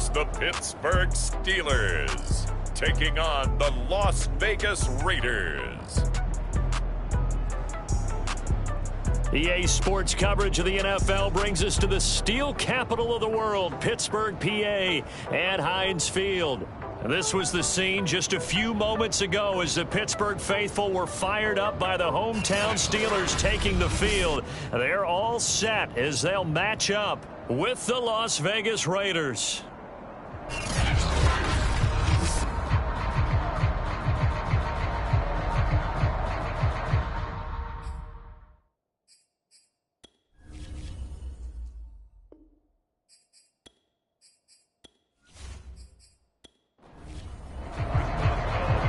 It's the Pittsburgh Steelers taking on the Las Vegas Raiders. EA Sports coverage of the NFL brings us to the steel capital of the world, Pittsburgh, PA, at Heinz Field. This was the scene just a few moments ago as the Pittsburgh faithful were fired up by the hometown Steelers taking the field. They're all set as they'll match up with the Las Vegas Raiders.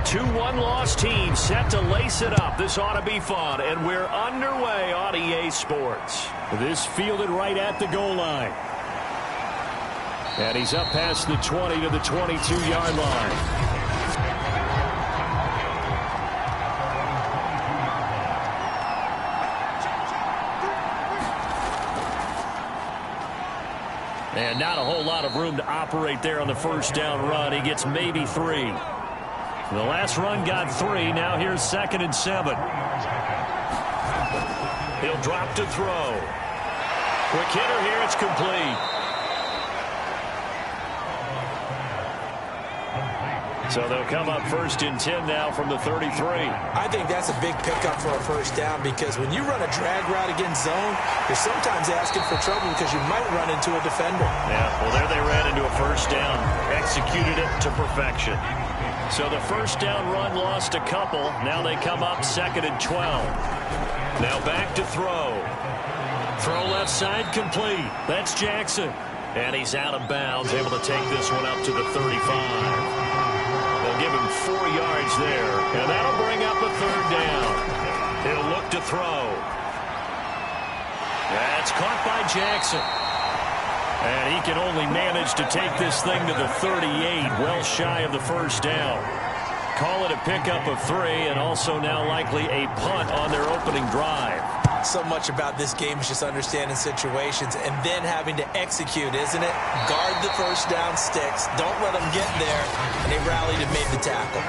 2-1 loss team set to lace it up. This ought to be fun, and we're underway on EA Sports. This fielded right at the goal line. And he's up past the 20 to the 22-yard line. And not a whole lot of room to operate there on the first down run. He gets maybe 3. The last run got 3. Now here's 2nd and 7. He'll drop to throw. Quick hitter here. It's complete. So they'll come up 1st and 10 now from the 33. I think that's a big pickup for a first down because when you run a drag route against zone, you're sometimes asking for trouble because you might run into a defender. Yeah, well, there they ran into a first down. Executed it to perfection. So the first down run lost a couple. Now they come up 2nd and 12. Now back to throw. Throw left side complete. That's Jackson. And he's out of bounds, able to take this one up to the 35. They'll give him 4 yards there, and that'll bring up a 3rd down. He'll look to throw. That's caught by Jackson. And he can only manage to take this thing to the 38, well shy of the first down. Call it a pickup of 3, and also now likely a punt on their opening drive. So much about this game is just understanding situations and then having to execute, isn't it? Guard the first down sticks. Don't let them get there. And they rallied and made the tackle.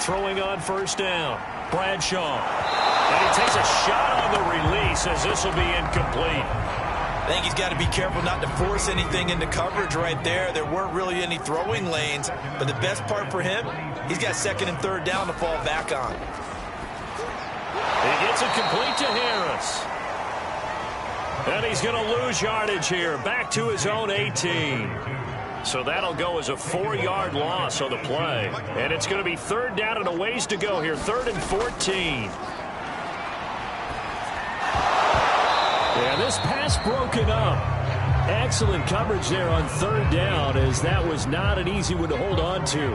Throwing on first down. Bradshaw. And he takes a shot on the release as this will be incomplete. I think he's got to be careful not to force anything into coverage right there. There weren't really any throwing lanes, but the best part for him, he's got 2nd and 3rd down to fall back on. He gets it complete to Harris. And he's going to lose yardage here, back to his own 18. So that'll go as a 4-yard loss on the play. And it's going to be 3rd down and a ways to go here, 3rd and 14. And this pass broken up. Excellent coverage there on 3rd down, as that was not an easy one to hold on to.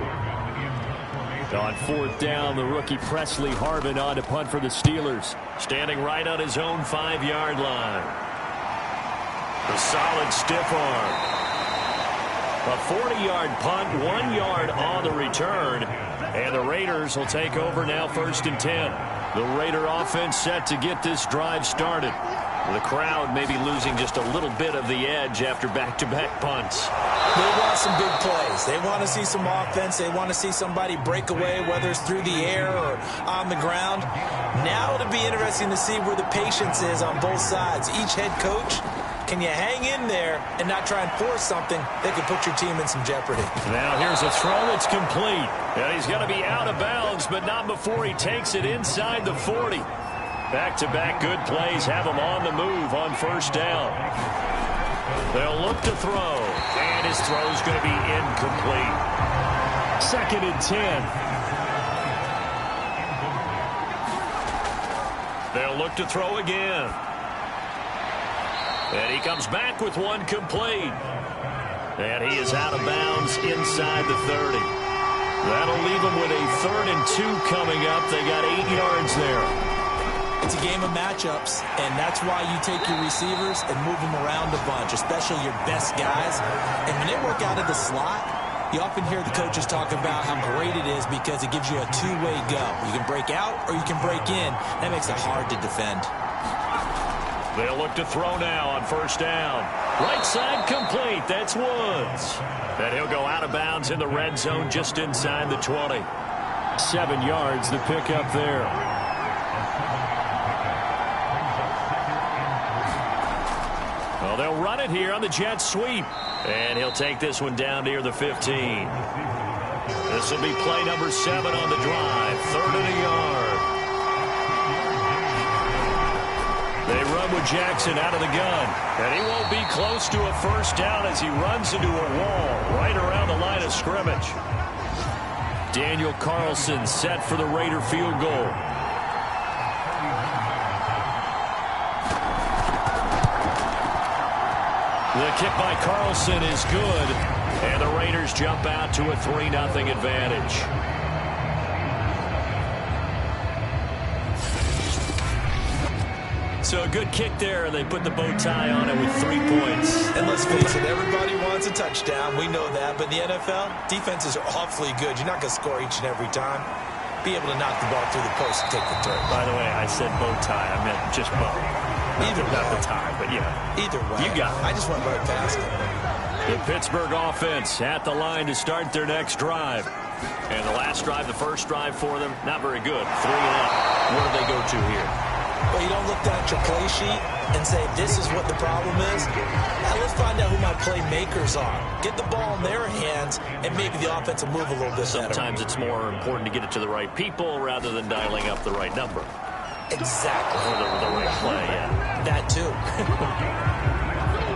On 4th down, the rookie Presley Harvin on to punt for the Steelers. Standing right on his own 5-yard line. The solid stiff arm. A 40-yard punt, 1 yard on the return. And the Raiders will take over now 1st and 10. The Raider offense set to get this drive started. The crowd may be losing just a little bit of the edge after back-to-back punts. They want some big plays. They want to see some offense. They want to see somebody break away, whether it's through the air or on the ground. Now it'll be interesting to see where the patience is on both sides. Each head coach, can you hang in there and not try and force something that could put your team in some jeopardy? Now here's a throw that's complete. And he's going to be out of bounds, but not before he takes it inside the 40. Back-to-back good plays have him on the move on 1st down. They'll look to throw, and his throw's going to be incomplete. 2nd and 10. They'll look to throw again. And he comes back with one complete. And he is out of bounds inside the 30. That'll leave him with a 3rd and 2 coming up. They got 8 yards there. It's a game of matchups, and that's why you take your receivers and move them around a bunch, especially your best guys. And when they work out of the slot, you often hear the coaches talk about how great it is because it gives you a two-way go. You can break out or you can break in. That makes it hard to defend. They'll look to throw now on first down. Right side complete. That's Woods. And he'll go out of bounds in the red zone just inside the 20. 7 yards the pickup there. Well, they'll run it here on the jet sweep. And he'll take this one down near the 15. This will be play number 7 on the drive. 3rd and a yard. They run with Jackson out of the gun. And he won't be close to a first down as he runs into a wall right around the line of scrimmage. Daniel Carlson set for the Raider field goal. The kick by Carlson is good. And the Raiders jump out to a 3-0 advantage. So a good kick there, and they put the bow tie on it with 3 points. And let's face it, everybody wants a touchdown. We know that. But in the NFL, defenses are awfully good. You're not going to score each and every time. Be able to knock the ball through the post and take the turn. By the way, I said bow tie. I meant just bow. Either way. Not the tie, but yeah. Either way. You got it. I just went right past it. The Pittsburgh offense at the line to start their next drive. And the last drive, the first drive for them, not very good. 3 and out. Where do they go to here? Well, you don't look down at your play sheet and say, this is what the problem is. Now, let's find out who my playmakers are. Get the ball in their hands, and maybe the offense will move a little bit better. Sometimes it's more important to get it to the right people rather than dialing up the right number. Exactly. Or the right play, yeah. That, too.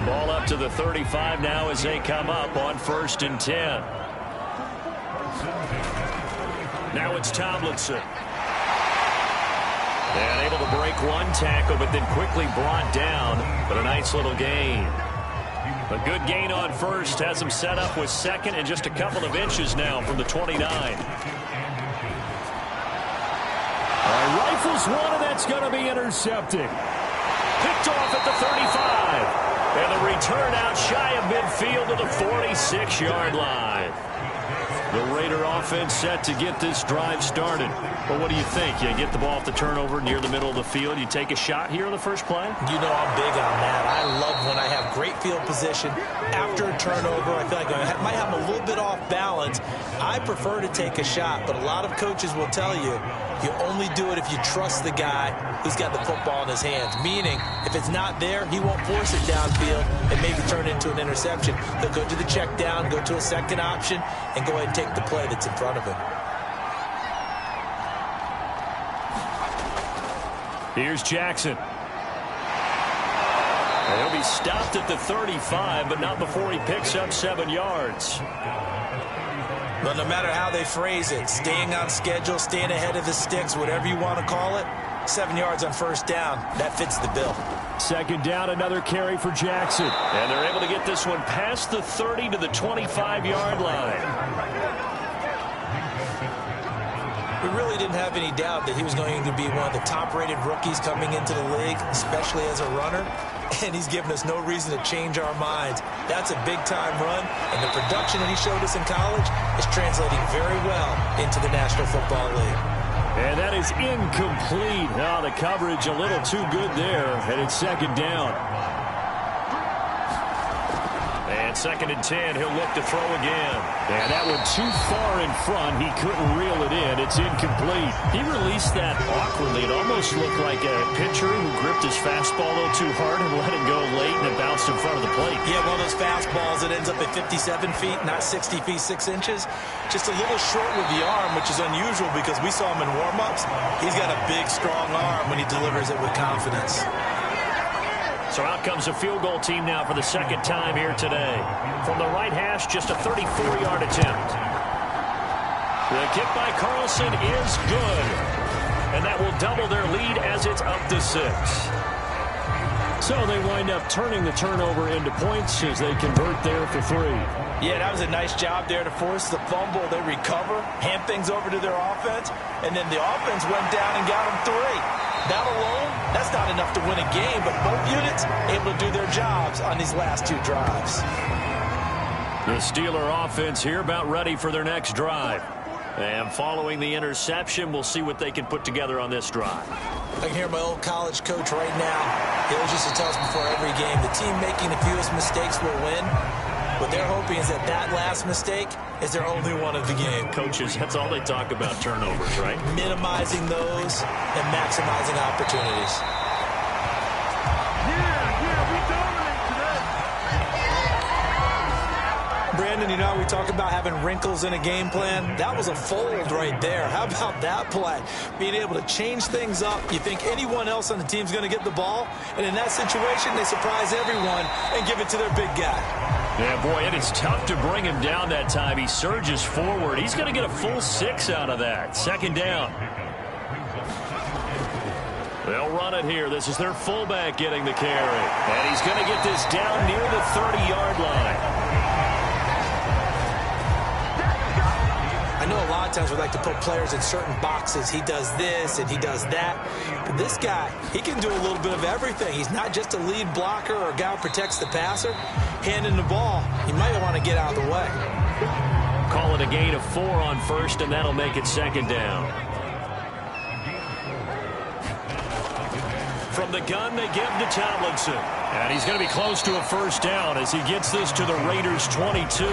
Ball up to the 35 now as they come up on 1st and 10. Now it's Tomlinson. And able to break one tackle, but then quickly brought down. But a nice little gain. A good gain on first. Has him set up with 2nd and just a couple of inches now from the 29. Rifles one, and that's going to be intercepted. Picked off at the 35. And the return out shy of midfield to the 46-yard line. The Raider offense set to get this drive started. But what do you think? You get the ball off the turnover near the middle of the field. You take a shot here on the first play? You know I'm big on that. I love when I have great field position. After a turnover, I feel like I might have a little bit off balance. I prefer to take a shot, but a lot of coaches will tell you, you only do it if you trust the guy who's got the football in his hands. Meaning, if it's not there, he won't force it downfield and maybe turn it into an interception. He'll go to the check down, go to a second option, and go ahead and take the play that's in front of him. Here's Jackson. And he'll be stopped at the 35, but not before he picks up 7 yards. But no matter how they phrase it, staying on schedule, staying ahead of the sticks, whatever you want to call it, 7 yards on first down, that fits the bill. 2nd down, another carry for Jackson. And they're able to get this one past the 30 to the 25-yard line. We really didn't have any doubt that he was going to be one of the top-rated rookies coming into the league, especially as a runner. And he's given us no reason to change our minds. That's a big-time run, and the production that he showed us in college is translating very well into the National Football League. And that is incomplete. Now the coverage a little too good there, and it's 2nd down. And 2nd and 10, he'll look to throw again. And that one too far in front. He couldn't reel it in. It's incomplete. He released that awkwardly. It almost looked like a pitcher who gripped his fastball a little too hard and let it go late, and it bounced in front of the plate. Yeah, one of those fastballs that ends up at 57 feet, not 60 feet, 6 inches. Just a little short with the arm, which is unusual because we saw him in warm-ups. He's got a big, strong arm when he delivers it with confidence. So out comes a field goal team now for the 2nd time here today. From the right hash, just a 34-yard attempt. The kick by Carlson is good. And that will double their lead as it's up to 6. So they wind up turning the turnover into points as they convert there for 3. Yeah, that was a nice job there to force the fumble. They recover, hand things over to their offense, and then the offense went down and got them 3. That alone, that's not enough to win a game, but both units able to do their jobs on these last 2 drives. The Steeler offense here about ready for their next drive. And following the interception, we'll see what they can put together on this drive. I can hear my old college coach right now. He always used to tell us before every game, the team making the fewest mistakes will win. What they're hoping is that that last mistake is their only one of the game. Coaches, that's all they talk about, turnovers, right? Minimizing those and maximizing opportunities. Brandon, you know, we talk about having wrinkles in a game plan. That was a fold right there. How about that play? Being able to change things up. You think anyone else on the team's going to get the ball, and in that situation, they surprise everyone and give it to their big guy. Yeah, boy, and it's tough to bring him down that time. He surges forward. He's going to get a full 6 out of that. Second down. They'll run it here. This is their fullback getting the carry. And he's going to get this down near the 30-yard line. I know a lot of times we like to put players in certain boxes. He does this and he does that. But this guy, he can do a little bit of everything. He's not just a lead blocker or a guy who protects the passer. Handing the ball, he might want to get out of the way. Call it a gain of 4 on first, and that'll make it second down. From the gun, they give to Tomlinson. And he's going to be close to a first down as he gets this to the Raiders' 22.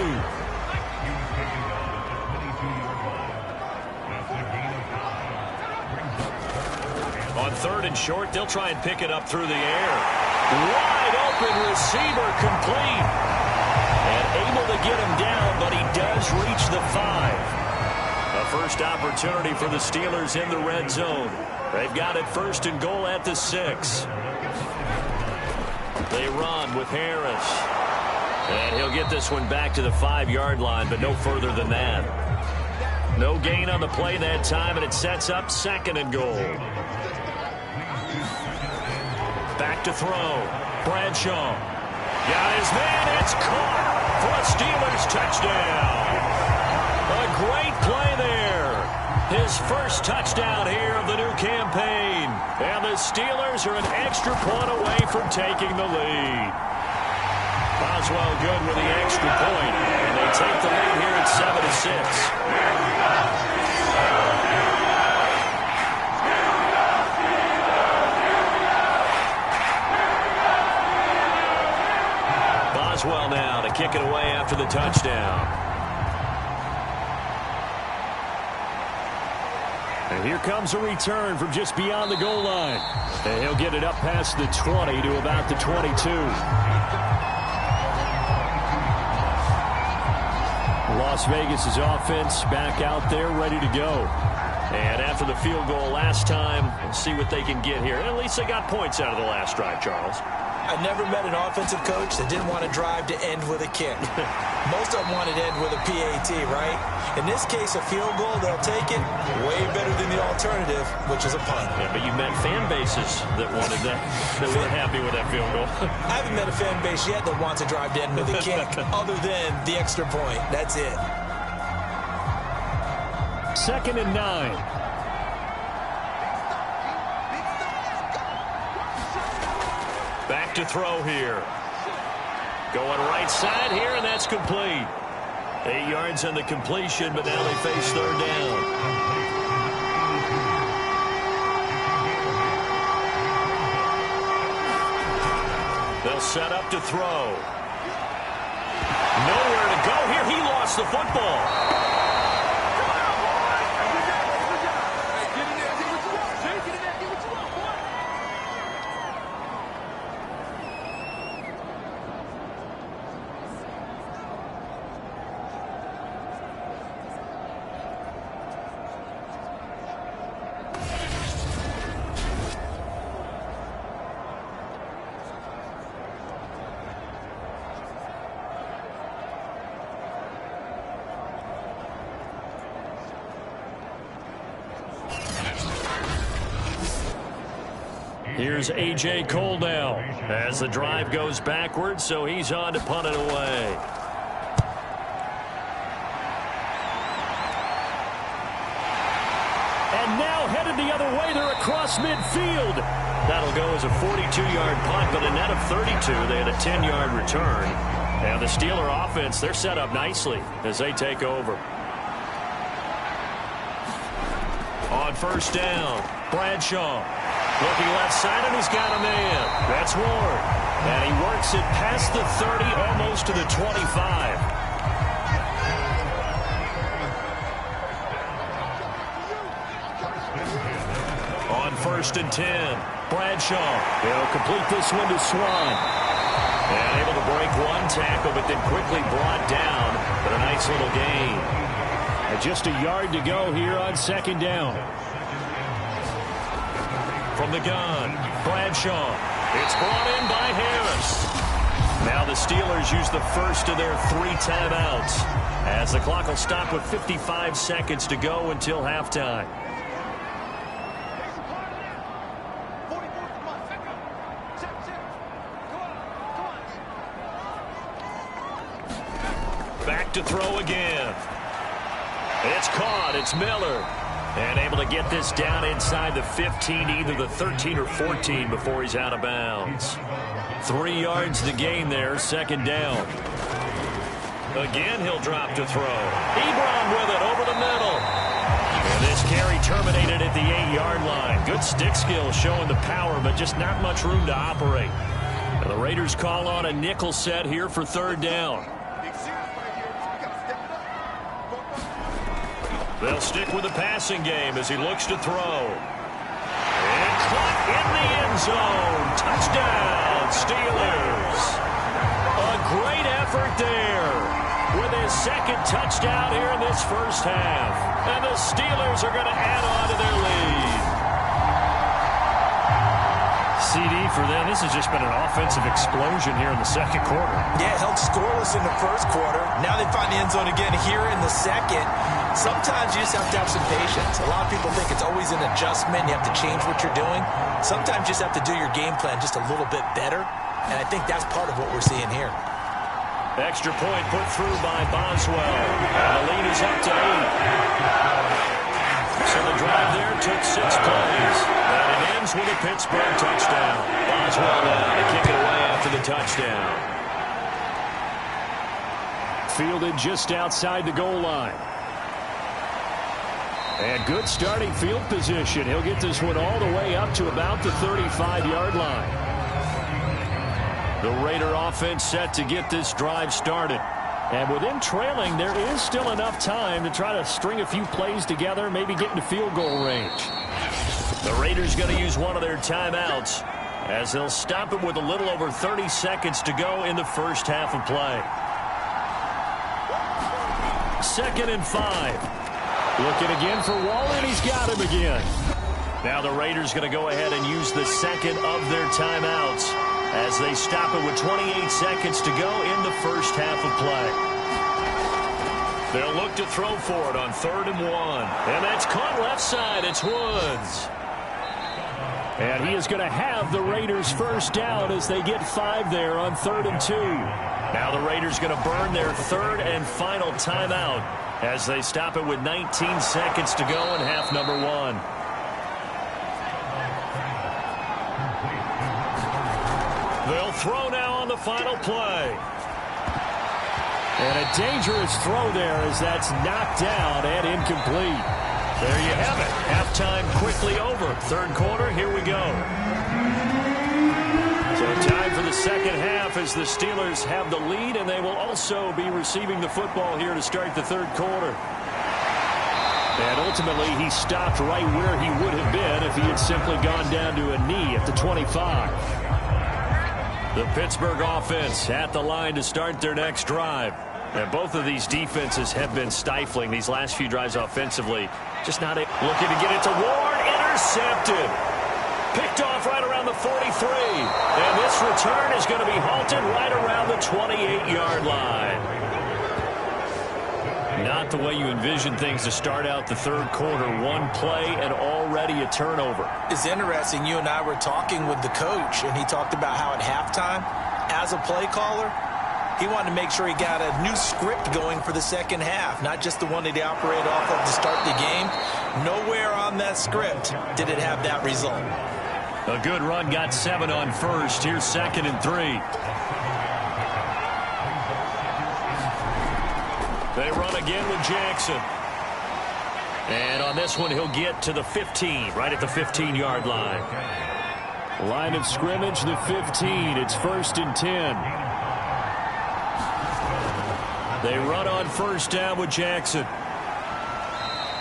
On third and short, they'll try and pick it up through the air. Wide open receiver, complete. And able to get him down, but he does reach the 5. A first opportunity for the Steelers in the red zone. They've got it first and goal at the 6. They run with Harris. And he'll get this one back to the 5-yard line, but no further than that. No gain on the play that time, and it sets up second and goal. Back to throw. Bradshaw. Got his man. It's caught for a Steelers touchdown. A great play there. His first touchdown here of the new campaign. And the Steelers are an extra point away from taking the lead. Boswell good with the extra point. And they take the lead here at 7-6. Boswell now to kick it away after the touchdown. And here comes a return from just beyond the goal line. And he'll get it up past the 20 to about the 22. Las Vegas' offense back out there ready to go. And after the field goal last time, we'll see what they can get here. At least they got points out of the last drive, Charles. I never met an offensive coach that didn't want to drive to end with a kick. Most of them wanted to end with a PAT, right? In this case, a field goal, they'll take it. Way better than the alternative, which is a punt. Yeah, but you met fan bases that wanted that, that were happy with that field goal. I haven't met a fan base yet that wants to drive to end with a kick, other than the extra point. That's it. 2nd and 9. Back to throw here. Going right side here, and that's complete. 8 yards on the completion, but now they face third down. They'll set up to throw. Nowhere to go here. He lost the football. Here's A.J. Cole now as the drive goes backwards, so he's on to punt it away. And now headed the other way. They're across midfield. That'll go as a 42-yard punt, but a net of 32. They had a 10-yard return. And the Steeler offense, they're set up nicely as they take over. On first down, Bradshaw looking left side, and he's got a man. That's Ward. And he works it past the 30, almost to the 25. On first and 10, Bradshaw. He'll complete this one to Swan. And able to break one tackle, but then quickly brought down. But a nice little gain. And just a yard to go here on second down. From the gun, Bradshaw. It's brought in by Harris. Now the Steelers use the first of their 3 timeouts, as the clock will stop with 55 seconds to go until halftime. Back to throw again. It's caught. It's Miller. And able to get this down inside the 15, either the 13 or 14 before he's out of bounds. 3 yards to gain there, second down. Again, he'll drop to throw. Ebron with it over the middle. And this carry terminated at the 8-yard line. Good stick skill showing the power, but just not much room to operate. And the Raiders call on a nickel set here for third down. They'll stick with the passing game as he looks to throw. And caught in the end zone. Touchdown, Steelers. A great effort there with his second touchdown here in this first half. And the Steelers are going to add on to their lead. CD for them. This has just been an offensive explosion here in the second quarter. Yeah, held scoreless in the first quarter. Now they find the end zone again here in the second. Sometimes you just have to have some patience. A lot of people think it's always an adjustment. You have to change what you're doing. Sometimes you just have to do your game plan just a little bit better. And I think that's part of what we're seeing here. Extra point put through by Boswell. And the lead is up to 8. So the drive there took 6 plays. And it ends with a Pittsburgh touchdown. Boswell now to kick it away after the touchdown. Fielded just outside the goal line. And good starting field position. He'll get this one all the way up to about the 35-yard line. The Raider offense set to get this drive started. And with them trailing, there is still enough time to try to string a few plays together, maybe get into field goal range. The Raiders going to use one of their timeouts as they'll stop it with a little over 30 seconds to go in the first half of play. 2nd and 5. Looking again for Waller, and he's got him again. Now the Raiders going to go ahead and use the second of their timeouts as they stop it with 28 seconds to go in the first half of play. They'll look to throw for it on 3rd and 1. And that's caught left side. It's Woods. And he is going to have the Raiders first down as they get 5 there on 3rd and 2. Now the Raiders going to burn their 3rd and final timeout as they stop it with 19 seconds to go in half number 1. They'll throw now on the final play. And a dangerous throw there as that's knocked down and incomplete. There you have it. Halftime quickly over. Third quarter, here we go. So time for the second half as the Steelers have the lead, and they will also be receiving the football here to start the third quarter. And ultimately, he stopped right where he would have been if he had simply gone down to a knee at the 25. The Pittsburgh offense at the line to start their next drive. And both of these defenses have been stifling these last few drives offensively. Just not looking to get it to Ward. Intercepted. Picked off right around the 43. And this return is going to be halted right around the 28-yard line. Not the way you envision things to start out the third quarter. One play and already a turnover. It's interesting. You and I were talking with the coach, and he talked about how at halftime, as a play caller, he wanted to make sure he got a new script going for the second half, not just the one that he operated off of to start the game. Nowhere on that script did it have that result. A good run, got 7 on first. Here's 2nd and 3. They run again with Jackson. And on this one, he'll get to the 15, right at the 15-yard line. Line of scrimmage, the 15. It's 1st and 10. They run on 1st down with Jackson.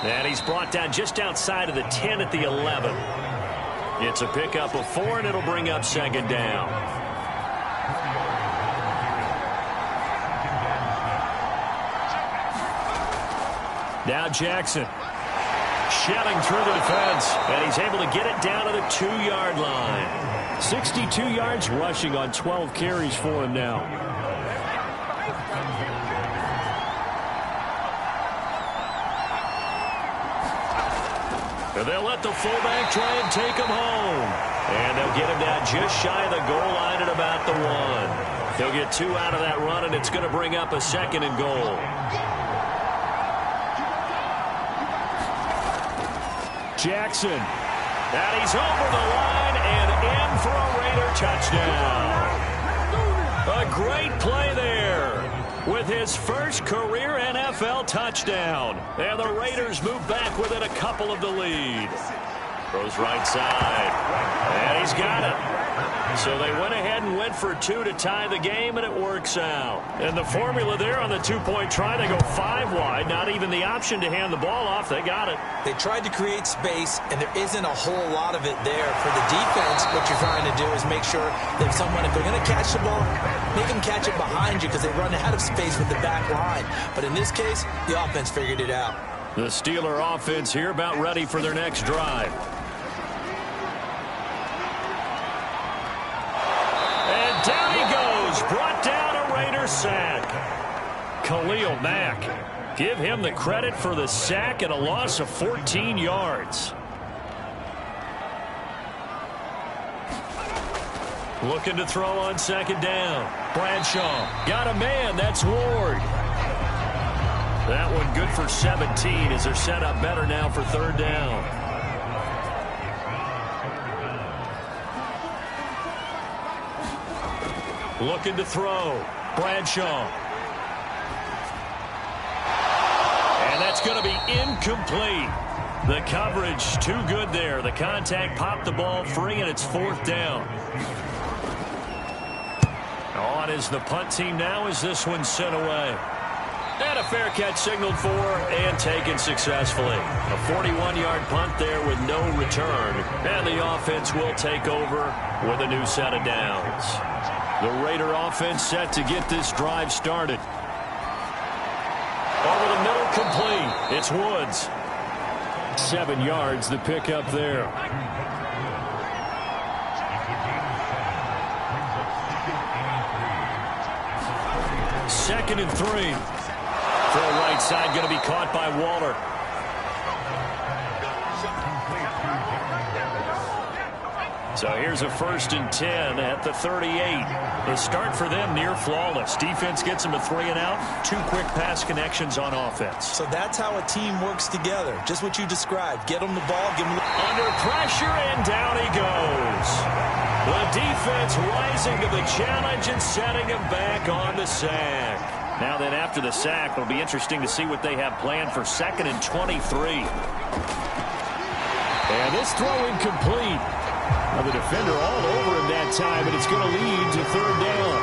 And he's brought down just outside of the 10 at the 11. It's a pickup of 4, and it'll bring up 2nd down. Now Jackson. Shelling through the defense, and he's able to get it down to the 2-yard line. 62 yards rushing on 12 carries for him now. And they'll let the fullback try and take him home. And they'll get him down just shy of the goal line at about the 1. He'll get 2 out of that run, and it's going to bring up a 2nd and goal. Jackson. And he's over the line and in for a Raider touchdown. A great play there with his first career NFL touchdown. And the Raiders move back within a couple of the lead. Throws right side. And he's got it. So they went ahead and went for 2 to tie the game, and it works out. And the formula there on the 2-point try, they go 5 wide. Not even the option to hand the ball off. They got it. They tried to create space, and there isn't a whole lot of it there. For the defense, what you're trying to do is make sure that someone, if they're going to catch the ball, make them catch it behind you because they run out of space with the back line. But in this case, the offense figured it out. The Steeler offense here about ready for their next drive. Down he goes, brought down a Raider sack. Khalil Mack, give him the credit for the sack and a loss of 14 yards. Looking to throw on 2nd down. Bradshaw got a man, that's Ward. That one good for 17 as they're set up better now for 3rd down. Looking to throw. Bradshaw. And that's going to be incomplete. The coverage too good there. The contact popped the ball free, and it's 4th down. On is the punt team now as this one's sent away. And a fair catch signaled for and taken successfully. A 41-yard punt there with no return. And the offense will take over with a new set of downs. The Raider offense set to get this drive started. Over the middle, complete. It's Woods. 7 yards, the pickup there. Second and 3. Throw right side, going to be caught by Waller. So here's a 1st and 10 at the 38. The start for them near flawless. Defense gets them a 3 and out. 2 quick pass connections on offense. So that's how a team works together. Just what you described. Get them the ball, give them under pressure, and down he goes. The defense rising to the challenge and setting him back on the sack. Now then, after the sack, it'll be interesting to see what they have planned for 2nd and 23. And this throw incomplete. Now the defender all over him that time, and it's going to lead to 3rd down.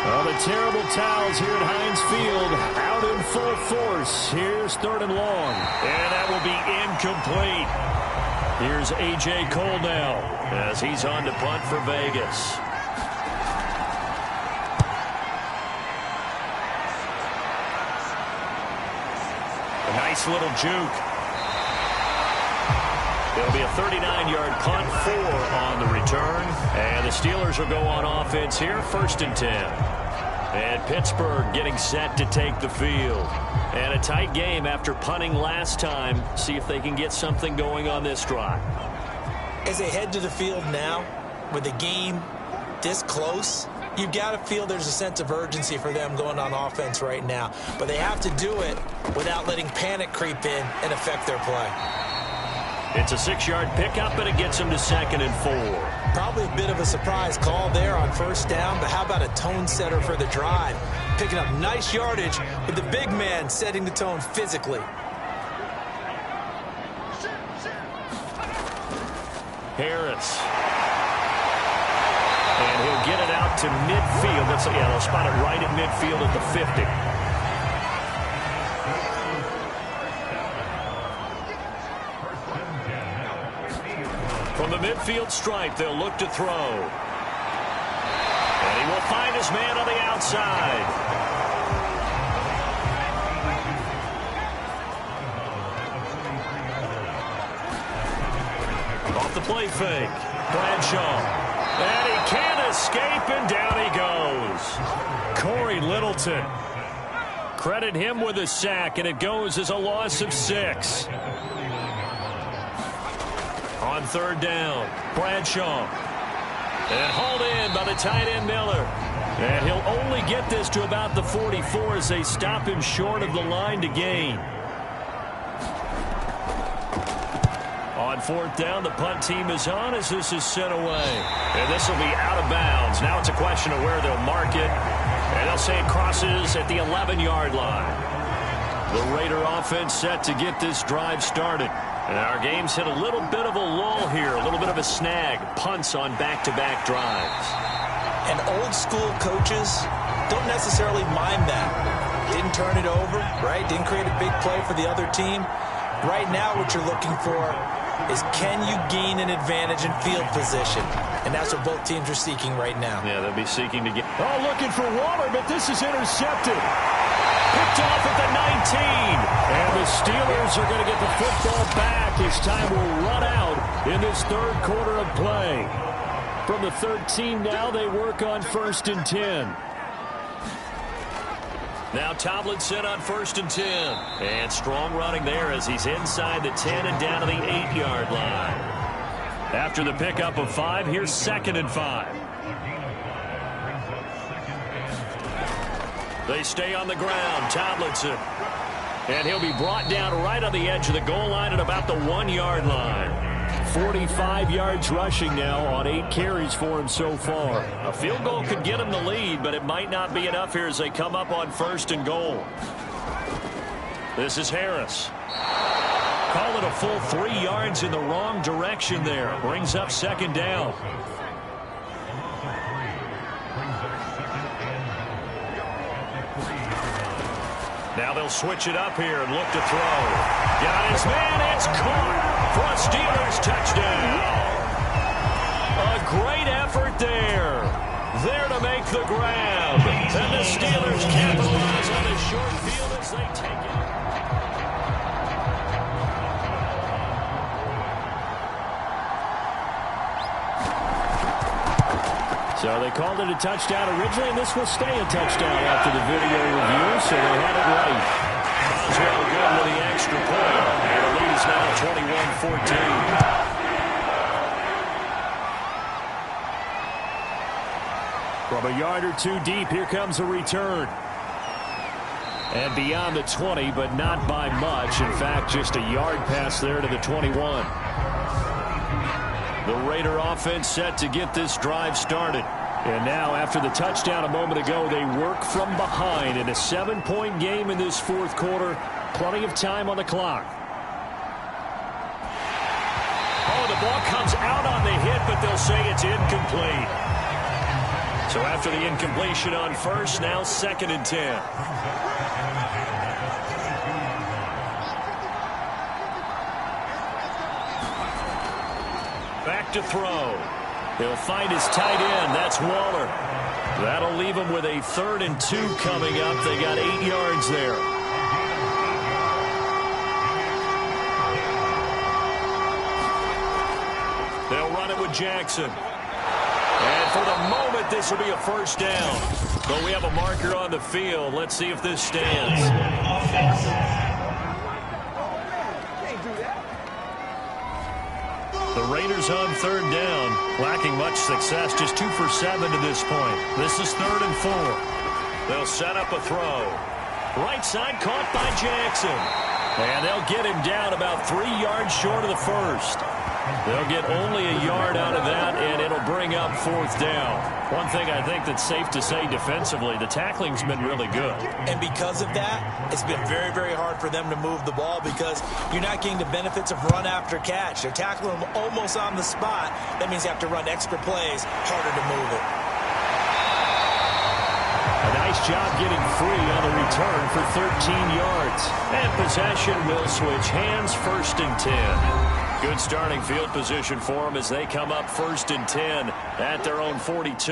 Well, the terrible towels here at Heinz Field out in full force. Here's 3rd and long. And that will be incomplete. Here's A.J. Cole now as he's on to punt for Vegas. A nice little juke. It'll be a 39-yard punt, 4 on the return. And the Steelers will go on offense here, 1st and 10. And Pittsburgh getting set to take the field. And a tight game after punting last time. See if they can get something going on this drive. As they head to the field now, with the game this close, you've got to feel there's a sense of urgency for them going on offense right now. But they have to do it without letting panic creep in and affect their play. It's a 6-yard pickup, and it gets him to 2nd and 4. Probably a bit of a surprise call there on 1st down, but how about a tone setter for the drive? Picking up nice yardage with the big man setting the tone physically. Harris. And he'll get it out to midfield. They'll spot it right at midfield at the 50. From the midfield stripe, they'll look to throw. And he will find his man on the outside. Off the play fake. Bradshaw. And he can't escape, and down he goes. Corey Littleton. Credit him with a sack, and it goes as a loss of 6. On third down, Bradshaw. And hauled in by the tight end Miller. And he'll only get this to about the 44 as they stop him short of the line to gain. On fourth down, the punt team is on as this is sent away. And this will be out of bounds. Now it's a question of where they'll mark it. And they'll say it crosses at the 11-yard line. The Raider offense set to get this drive started. And our game's hit a little bit of a lull here, a little bit of a snag. Punts on back-to-back drives. And old-school coaches don't necessarily mind that. Didn't turn it over, right? Didn't create a big play for the other team. Right now what you're looking for is can you gain an advantage in field position? And that's what both teams are seeking right now. Yeah, they'll be seeking to get... Oh, looking for Waller, but this is intercepted. Picked off at the 19. And the Steelers are going to get the football back as time will run out in this third quarter of play. From the 13 now, they work on 1st and 10. Now Tomlinson on 1st and 10. And strong running there as he's inside the 10 and down to the 8-yard line. After the pickup of 5, here's 2nd and 5. They stay on the ground. Tomlinson. And he'll be brought down right on the edge of the goal line at about the 1-yard line. 45 yards rushing now on 8 carries for him so far. A field goal could get him the lead, but it might not be enough here as they come up on 1st and goal. This is Harris. Call it a full 3 yards in the wrong direction there. Brings up 2nd down. Now they'll switch it up here and look to throw. Got his man. It's caught for a Steelers touchdown. A great effort there. There to make the grab. And the Steelers capitalize on the short field as they take it. So they called it a touchdown originally, and this will stay a touchdown after the video review, so they had it right. Boswell good with the extra point, and the lead is now 21-14. From a yard or two deep, here comes a return. And beyond the 20, but not by much. In fact, just a yard pass there to the 21. The Raider offense set to get this drive started. And now, after the touchdown a moment ago, they work from behind in a 7-point game in this fourth quarter. Plenty of time on the clock. Oh, the ball comes out on the hit, but they'll say it's incomplete. So after the incompletion on 1st, now 2nd and 10. Back to throw. He'll find his tight end. That's Waller. That'll leave him with a 3rd and 2 coming up. They got 8 yards there. They'll run it with Jackson. And for the moment, this will be a 1st down. But we have a marker on the field. Let's see if this stands. The Raiders on 3rd down, lacking much success, just 2 for 7 to this point. This is 3rd and 4. They'll set up a throw. Right side caught by Jackson. And they'll get him down about 3 yards short of the 1st. They'll get only a yard out of that, and it'll bring up 4th down. One thing I think that's safe to say defensively, the tackling's been really good. And because of that, it's been very, very hard for them to move the ball because you're not getting the benefits of run after catch. They're tackling them almost on the spot. That means you have to run extra plays, harder to move it. A nice job getting free on the return for 13 yards. And possession will switch hands, 1st and 10. Good starting field position for them as they come up 1st and 10 at their own 42.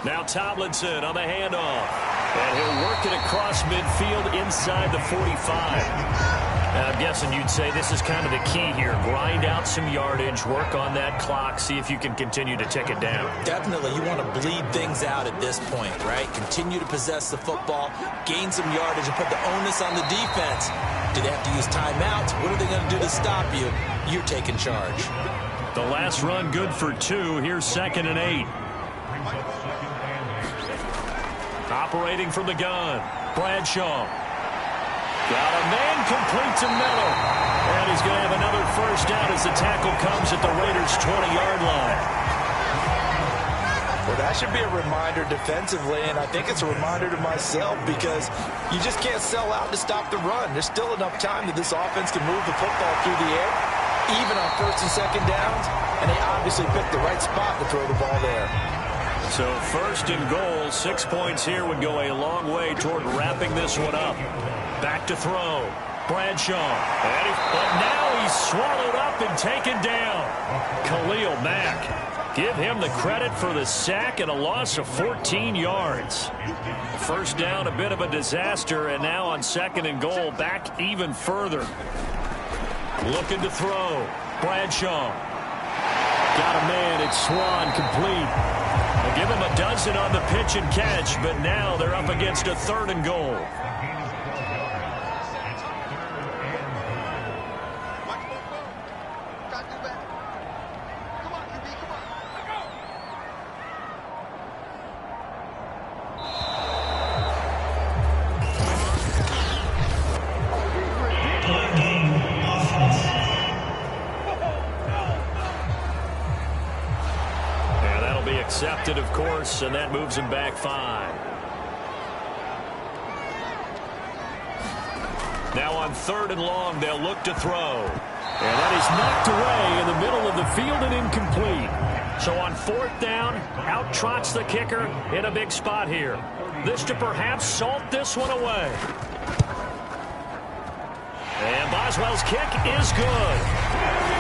Now Tomlinson on the handoff. And he'll work it across midfield inside the 45. I'm guessing you'd say this is kind of the key here. Grind out some yardage, work on that clock, see if you can continue to tick it down. Definitely. You want to bleed things out at this point, right? Continue to possess the football, gain some yardage, and put the onus on the defense. Do they have to use timeouts? What are they going to do to stop you? You're taking charge. The last run good for 2. Here's 2nd and 8. Operating from the gun, Bradshaw. Got a man complete to middle. And he's going to have another 1st down as the tackle comes at the Raiders' 20-yard line. Well, that should be a reminder defensively, and I think it's a reminder to myself because you just can't sell out to stop the run. There's still enough time that this offense can move the football through the air, even on 1st and 2nd downs, and they obviously picked the right spot to throw the ball there. So 1st and goal, 6 points here would go a long way toward wrapping this one up. Back to throw. Bradshaw. But now he's swallowed up and taken down. Khalil Mack. Give him the credit for the sack and a loss of 14 yards. 1st down, a bit of a disaster, and now on 2nd and goal, back even further. Looking to throw. Bradshaw. Got a man. It's Swan complete. They'll give him a dozen on the pitch and catch, but now they're up against a 3rd and goal. Accepted, of course, and that moves him back 5. Now on 3rd and long, they'll look to throw. And that is knocked away in the middle of the field and incomplete. So on 4th down, out trots the kicker in a big spot here. This to perhaps salt this one away. And Boswell's kick is good.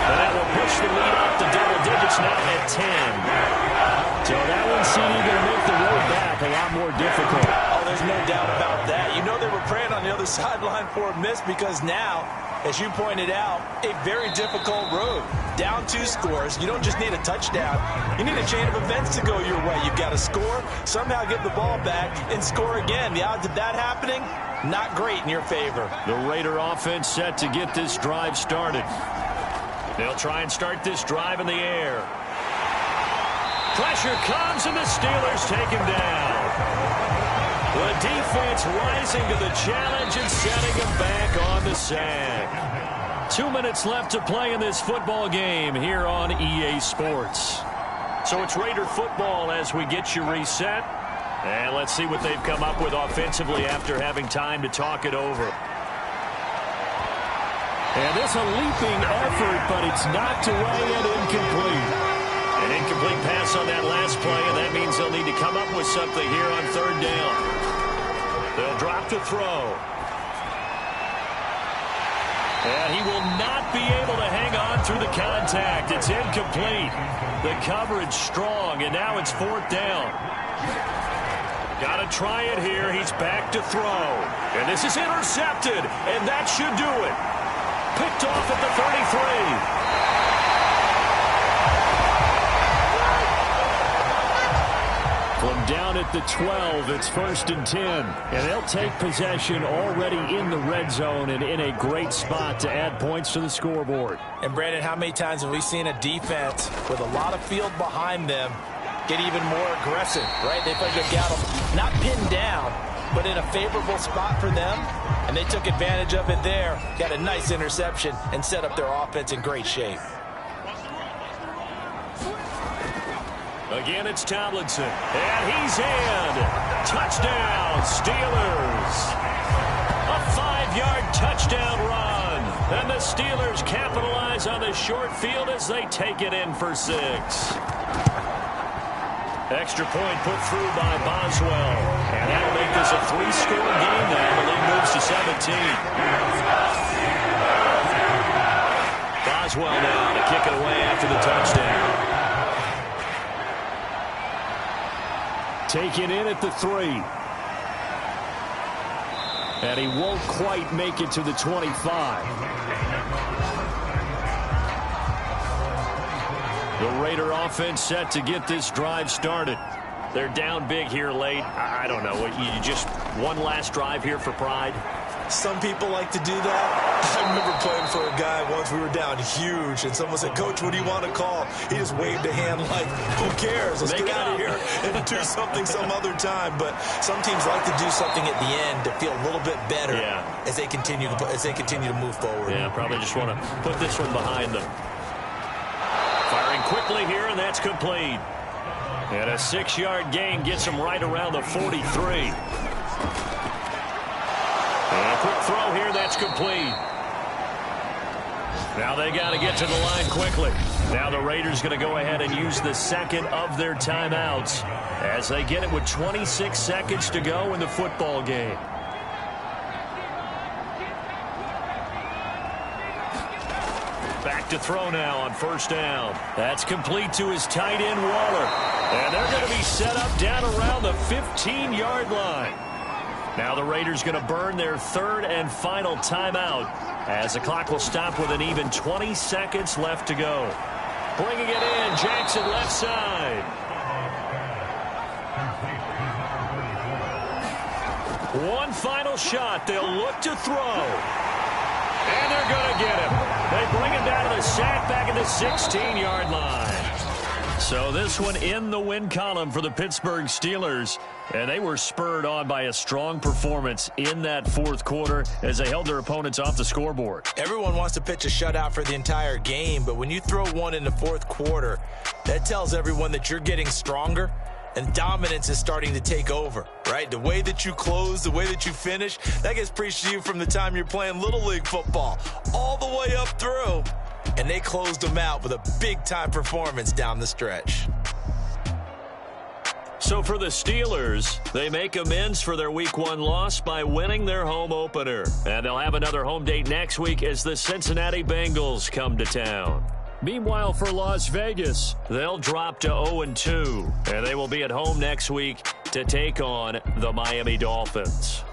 And that will push the lead up to double digits now at 10. So that one seemed to make the road back a lot more difficult. Oh, there's no doubt about that. You know they were praying on the other sideline for a miss because now, as you pointed out, a very difficult road. Down 2 scores. You don't just need a touchdown. You need a chain of events to go your way. You've got to score, somehow get the ball back, and score again. The odds of that happening, not great in your favor. The Raider offense set to get this drive started. They'll try and start this drive in the air. Pressure comes, and the Steelers take him down. The defense rising to the challenge and setting him back on the sack. 2 minutes left to play in this football game here on EA Sports. So it's Raider football as we get you reset. And let's see what they've come up with offensively after having time to talk it over. And this a leaping effort, but it's knocked away and incomplete. An incomplete pass on that last play, and that means they'll need to come up with something here on 3rd down. They'll drop to throw. And he will not be able to hang on through the contact. It's incomplete. The coverage strong, and now it's 4th down. Got to try it here. He's back to throw. And this is intercepted, and that should do it. Picked off at the 33. From down at the 12, it's 1st and 10. And they'll take possession already in the red zone and in a great spot to add points to the scoreboard. And, Brandon, how many times have we seen a defense with a lot of field behind them get even more aggressive, right? They feel like they've got them not pinned down, but in a favorable spot for them, and they took advantage of it there. Got a nice interception and set up their offense in great shape. Again, it's Tomlinson, and he's in. Touchdown, Steelers. A 5-yard touchdown run, and the Steelers capitalize on the short field as they take it in for 6. Extra point put through by Boswell, and that'll make this a 3-score game now. The lead moves to 17. Boswell now to kick it away after the touchdown. Taken in at the 3. And he won't quite make it to the 25. The Raider offense set to get this drive started. They're down big here late. I don't know. You just one last drive here for pride? Some people like to do that. I remember playing for a guy once. We were down huge, and someone said, "Coach, what do you want to call?" He just waved a hand like, "Who cares? Let's get out of here and do something some other time." But some teams like to do something at the end to feel a little bit better as they continue to move forward. Yeah, probably just want to put this one behind them. Firing quickly here, and that's complete. And a 6-yard gain gets them right around the 43. And a quick throw here, that's complete. Now they got to get to the line quickly. Now the Raiders going to go ahead and use the second of their timeouts as they get it with 26 seconds to go in the football game. Back to throw now on first down. That's complete to his tight end, Waller. And they're going to be set up down around the 15-yard line. Now the Raiders going to burn their third and final timeout as the clock will stop with an even 20 seconds left to go. Bringing it in, Jackson left side. One final shot. They'll look to throw. And they're going to get him. They bring him down to the sack back at the 16-yard line. So this one in the win column for the Pittsburgh Steelers. And they were spurred on by a strong performance in that fourth quarter as they held their opponents off the scoreboard. Everyone wants to pitch a shutout for the entire game, but when you throw one in the fourth quarter, that tells everyone that you're getting stronger and dominance is starting to take over, right? The way that you close, the way that you finish, that gets preached to you from the time you're playing Little League football all the way up through. And they closed them out with a big-time performance down the stretch. So for the Steelers, they make amends for their Week 1 loss by winning their home opener. And they'll have another home date next week as the Cincinnati Bengals come to town. Meanwhile, for Las Vegas, they'll drop to 0-2, and they will be at home next week to take on the Miami Dolphins.